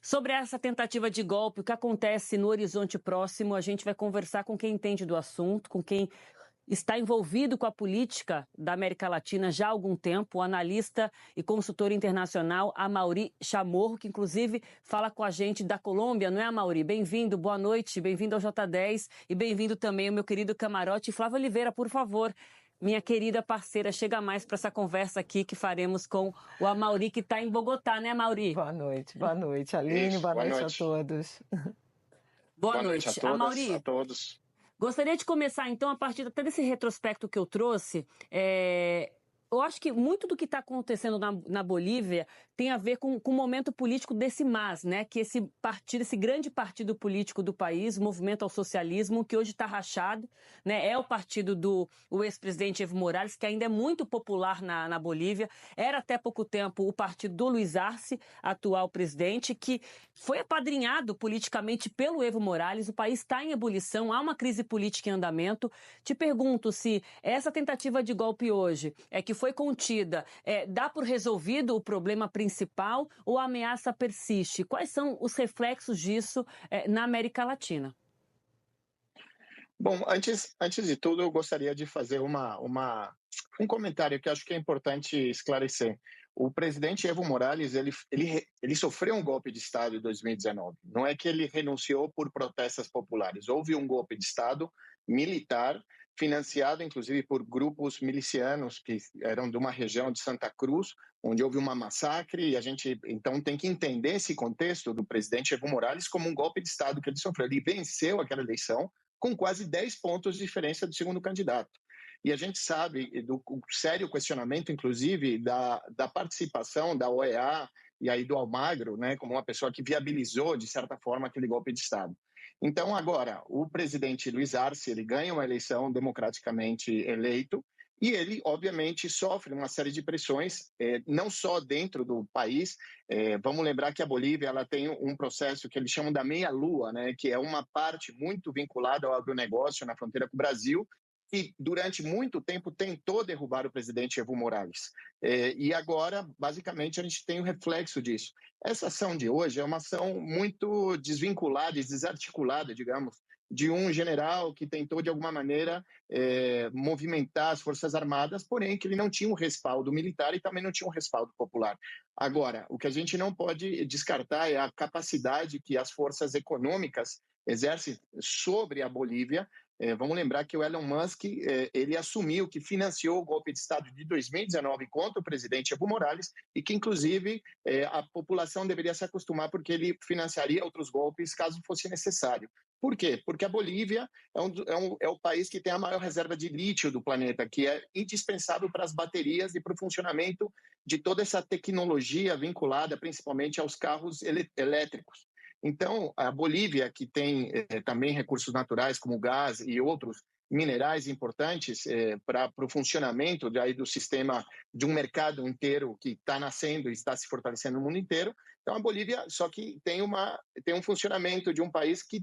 Sobre essa tentativa de golpe, o que acontece no horizonte próximo, a gente vai conversar com quem entende do assunto, com quem está envolvido com a política da América Latina já há algum tempo, o analista e consultor internacional Amaury Chamorro, que inclusive fala com a gente da Colômbia, não é, Amaury? Bem-vindo, boa noite, bem-vindo ao J10 e bem-vindo também ao meu querido camarote. Flávia Oliveira, por favor, minha querida parceira, chega mais para essa conversa aqui que faremos com o Amaury, que está em Bogotá, né, Amaury? Boa noite, Aline, Isso, boa noite a todos. Boa noite a noite, todas, Amaury. a todos. Gostaria de começar, então, a partir até desse retrospecto que eu trouxe. Eu acho que muito do que está acontecendo na Bolívia tem a ver com o momento político desse MAS, né? Que esse partido, esse grande partido político do país, o Movimento ao Socialismo, que hoje está rachado, né? É o partido do ex-presidente Evo Morales, que ainda é muito popular na Bolívia. Era até pouco tempo o partido do Luiz Arce, atual presidente, que foi apadrinhado politicamente pelo Evo Morales. O país está em ebulição, há uma crise política em andamento. Te pergunto se essa tentativa de golpe hoje que foi contida, dá por resolvido o problema principal ou a ameaça persiste? Quais são os reflexos disso na América Latina? Bom, antes de tudo, eu gostaria de fazer um comentário que acho que é importante esclarecer. O presidente Evo Morales, ele sofreu um golpe de Estado em 2019. Não é que ele renunciou por protestos populares. Houve um golpe de Estado militar, financiado inclusive por grupos milicianos que eram de uma região de Santa Cruz, onde houve uma massacre, e a gente então tem que entender esse contexto do presidente Evo Morales como um golpe de Estado que ele sofreu. Ele venceu aquela eleição com quase 10 pontos de diferença do segundo candidato. E a gente sabe do sério questionamento, inclusive, da participação da OEA e aí do Almagro, né, como uma pessoa que viabilizou, de certa forma, aquele golpe de Estado. Então, agora, o presidente Luiz Arce, ele ganha uma eleição democraticamente eleito, e ele, obviamente, sofre uma série de pressões, não só dentro do país. Vamos lembrar que a Bolívia ela tem um processo que eles chamam da meia-lua, né, que é uma parte muito vinculada ao agronegócio na fronteira com o Brasil, que durante muito tempo tentou derrubar o presidente Evo Morales. E agora, basicamente, a gente tem o reflexo disso. Essa ação de hoje é uma ação muito desvinculada e desarticulada, digamos, de um general que tentou, de alguma maneira, movimentar as Forças Armadas, porém que ele não tinha um respaldo militar e também não tinha um respaldo popular. Agora, o que a gente não pode descartar é a capacidade que as forças econômicas exercem sobre a Bolívia. Vamos lembrar que o Elon Musk ele assumiu que financiou o golpe de Estado de 2019 contra o presidente Evo Morales e que, inclusive, a população deveria se acostumar porque ele financiaria outros golpes caso fosse necessário. Por quê? Porque a Bolívia é o país que tem a maior reserva de lítio do planeta, que é indispensável para as baterias e para o funcionamento de toda essa tecnologia vinculada principalmente aos carros elétricos. Então, a Bolívia, que tem também recursos naturais como gás e outros minerais importantes para o funcionamento do sistema de um mercado inteiro que está nascendo e está se fortalecendo no mundo inteiro. Então, a Bolívia só que tem um funcionamento de um país que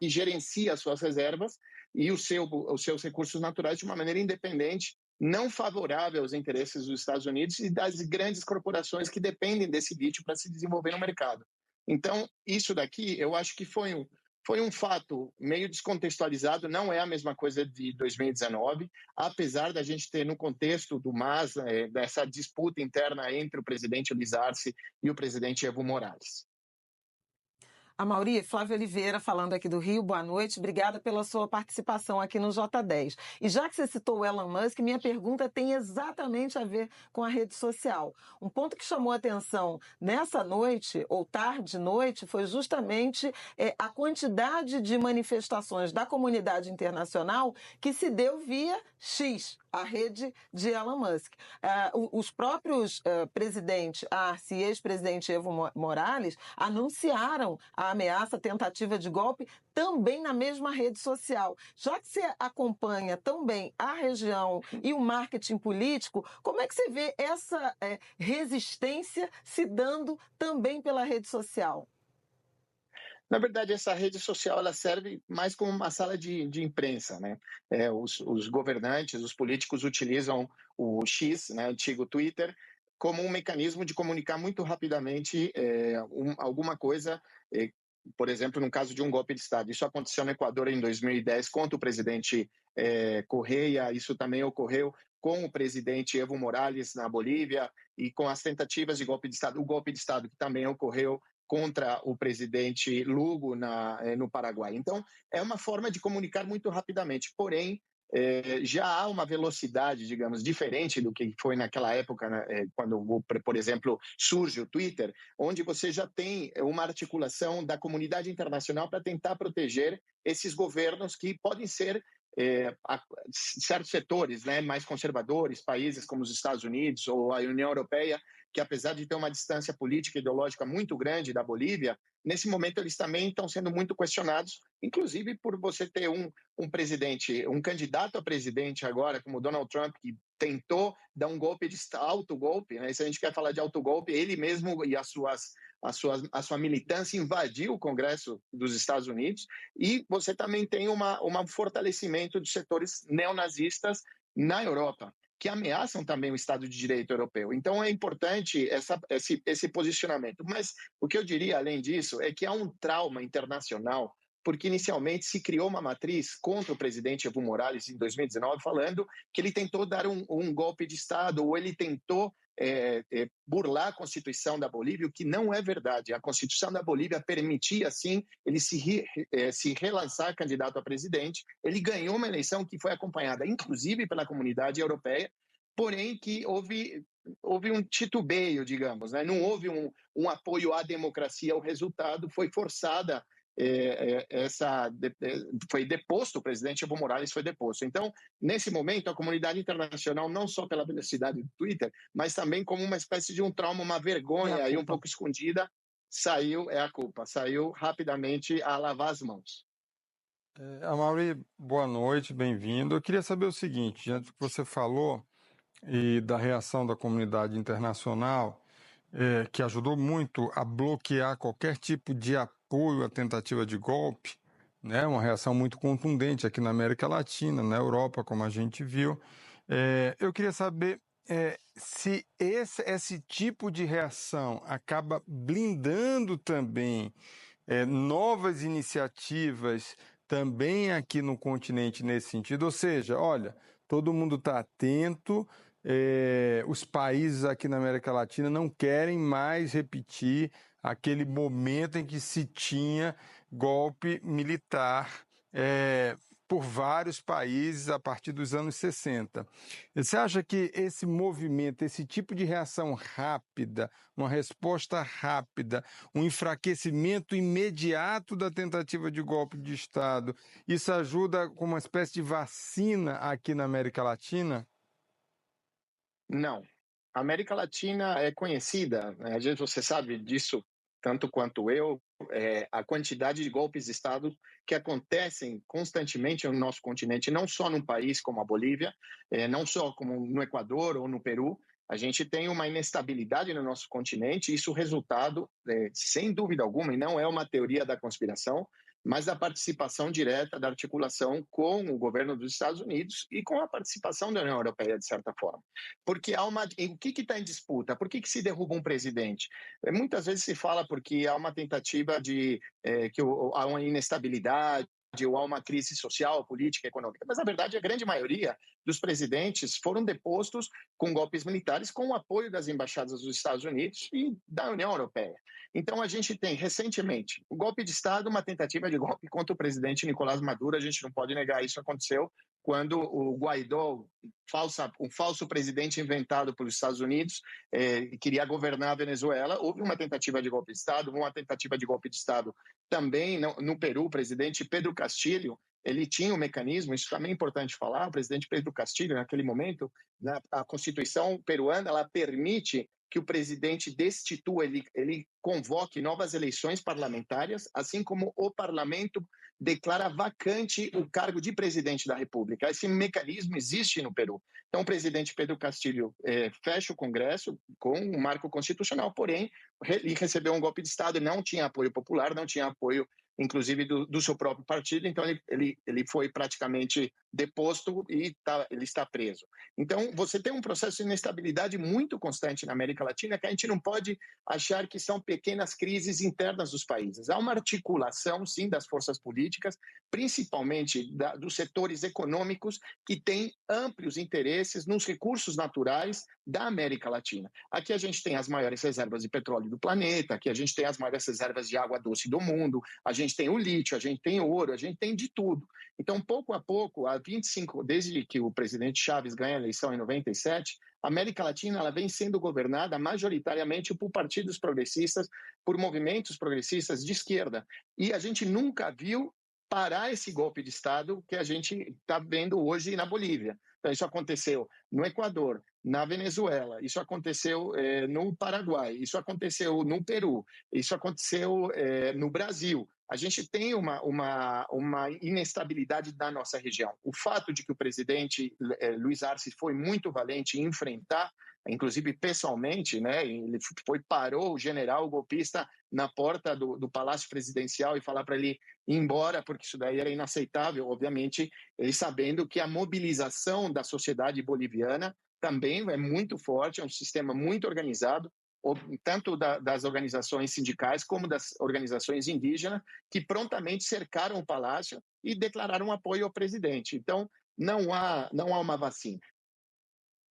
gerencia as suas reservas e os seus recursos naturais de uma maneira independente, não favorável aos interesses dos Estados Unidos e das grandes corporações que dependem desse lítio para se desenvolver no mercado. Então, isso daqui, eu acho que foi um fato meio descontextualizado, não é a mesma coisa de 2019, apesar da gente ter no contexto do MAS, dessa disputa interna entre o presidente Luiz Arce e o presidente Evo Morales. Amaury, Flávia Oliveira falando aqui do Rio, boa noite, obrigada pela sua participação aqui no J10. E já que você citou o Elon Musk, minha pergunta tem exatamente a ver com a rede social. Um ponto que chamou a atenção nessa noite, ou tarde noite, foi justamente a quantidade de manifestações da comunidade internacional que se deu via X, a rede de Elon Musk. Os próprios presidente Arce e ex-presidente Evo Morales anunciaram a ameaça, a tentativa de golpe, também na mesma rede social. Já que você acompanha tão bem a região e o marketing político, como é que você vê essa resistência se dando também pela rede social? Na verdade, essa rede social ela serve mais como uma sala de imprensa, né? Os governantes, os políticos utilizam o X, né, antigo Twitter, como um mecanismo de comunicar muito rapidamente alguma coisa, por exemplo, no caso de um golpe de Estado. Isso aconteceu no Equador em 2010 contra o presidente Correia, isso também ocorreu com o presidente Evo Morales na Bolívia e com as tentativas de golpe de Estado, o golpe de Estado que também ocorreu contra o presidente Lugo no Paraguai. Então, é uma forma de comunicar muito rapidamente, porém, já há uma velocidade, digamos, diferente do que foi naquela época, né, quando, por exemplo, surge o Twitter, onde você já tem uma articulação da comunidade internacional para tentar proteger esses governos que podem ser certos setores, né, mais conservadores, países como os Estados Unidos ou a União Europeia, que apesar de ter uma distância política e ideológica muito grande da Bolívia, nesse momento eles também estão sendo muito questionados, inclusive por você ter um presidente, um candidato a presidente agora, como Donald Trump, que tentou dar um golpe de autogolpe, né? Se a gente quer falar de autogolpe, ele mesmo e a sua militância invadiu o Congresso dos Estados Unidos, e você também tem um fortalecimento dos setores neonazistas na Europa, que ameaçam também o Estado de Direito europeu. Então, é importante esse posicionamento. Mas o que eu diria, além disso, é que há um trauma internacional, porque inicialmente se criou uma matriz contra o presidente Evo Morales em 2019, falando que ele tentou dar um golpe de Estado, ou ele tentou burlar a Constituição da Bolívia, o que não é verdade. A Constituição da Bolívia permitia, sim, ele se relançar candidato a presidente. Ele ganhou uma eleição que foi acompanhada, inclusive, pela comunidade europeia, porém que houve um titubeio, digamos, né? Não houve um apoio à democracia. O resultado foi forçada foi deposto, o presidente Evo Morales foi deposto. Então, nesse momento, a comunidade internacional, não só pela velocidade do Twitter, mas também como uma espécie de um trauma, uma vergonha aí um pouco escondida, saiu rapidamente a lavar as mãos. Amaury, boa noite, bem-vindo. Eu queria saber o seguinte, diante do que você falou e da reação da comunidade internacional, que ajudou muito a bloquear qualquer tipo de apoio à tentativa de golpe, né? Uma reação muito contundente aqui na América Latina, na Europa, como a gente viu. Eu queria saber se esse tipo de reação acaba blindando também novas iniciativas também aqui no continente nesse sentido, ou seja, olha, todo mundo está atento. Os países aqui na América Latina não querem mais repetir aquele momento em que se tinha golpe militar por vários países a partir dos anos 60. Você acha que esse movimento, esse tipo de reação rápida, uma resposta rápida, um enfraquecimento imediato da tentativa de golpe de Estado, isso ajuda como uma espécie de vacina aqui na América Latina? Não. A América Latina é conhecida, né? Às vezes você sabe disso tanto quanto eu, a quantidade de golpes de Estado que acontecem constantemente no nosso continente, não só num país como a Bolívia, não só como no Equador ou no Peru. A gente tem uma inestabilidade no nosso continente, e isso é resultado, sem dúvida alguma, e não é uma teoria da conspiração, mas da participação direta, da articulação com o governo dos Estados Unidos e com a participação da União Europeia, de certa forma. Porque o que está em disputa? Por que se derruba um presidente? Muitas vezes se fala porque há uma tentativa há uma inestabilidade, ou há uma crise social, política, econômica. Mas, na verdade, a grande maioria dos presidentes foram depostos com golpes militares com o apoio das embaixadas dos Estados Unidos e da União Europeia. Então, a gente tem, recentemente, um golpe de Estado, uma tentativa de golpe contra o presidente Nicolás Maduro. A gente não pode negar, isso aconteceu quando o Guaidó, um falso presidente inventado pelos Estados Unidos, queria governar a Venezuela. Houve uma tentativa de golpe de Estado, também no Peru. O presidente Pedro Castillo, ele tinha um mecanismo, isso também é importante falar. O presidente Pedro Castillo, naquele momento, a Constituição peruana, ela permite que o presidente destitua, ele convoque novas eleições parlamentares, assim como o parlamento declara vacante o cargo de presidente da República. Esse mecanismo existe no Peru. Então, o presidente Pedro Castillo fecha o Congresso com um marco constitucional, porém, ele recebeu um golpe de Estado, não tinha apoio popular, não tinha apoio inclusive do seu próprio partido, então ele foi praticamente deposto e ele está preso. Então, você tem um processo de inestabilidade muito constante na América Latina, que a gente não pode achar que são pequenas crises internas dos países. Há uma articulação, sim, das forças políticas, principalmente dos setores econômicos, que têm amplos interesses nos recursos naturais da América Latina. Aqui a gente tem as maiores reservas de petróleo do planeta, aqui a gente tem as maiores reservas de água doce do mundo, a gente tem o lítio, a gente tem ouro, a gente tem de tudo. Então, pouco a pouco, desde que o presidente Chávez ganha a eleição em 97, a América Latina ela vem sendo governada majoritariamente por partidos progressistas, por movimentos progressistas de esquerda. E a gente nunca viu parar esse golpe de Estado que a gente está vendo hoje na Bolívia. Então, isso aconteceu no Equador, na Venezuela, isso aconteceu no Paraguai, isso aconteceu no Peru, isso aconteceu no Brasil. A gente tem uma inestabilidade da nossa região. O fato de que o presidente Luiz Arce foi muito valente em enfrentar, inclusive pessoalmente, né, ele parou o general golpista na porta do Palácio Presidencial e falar para ele ir embora, porque isso daí era inaceitável, obviamente, ele sabendo que a mobilização da sociedade boliviana também é muito forte, é um sistema muito organizado, tanto das organizações sindicais como das organizações indígenas, que prontamente cercaram o palácio e declararam apoio ao presidente. Então, não há uma vacina.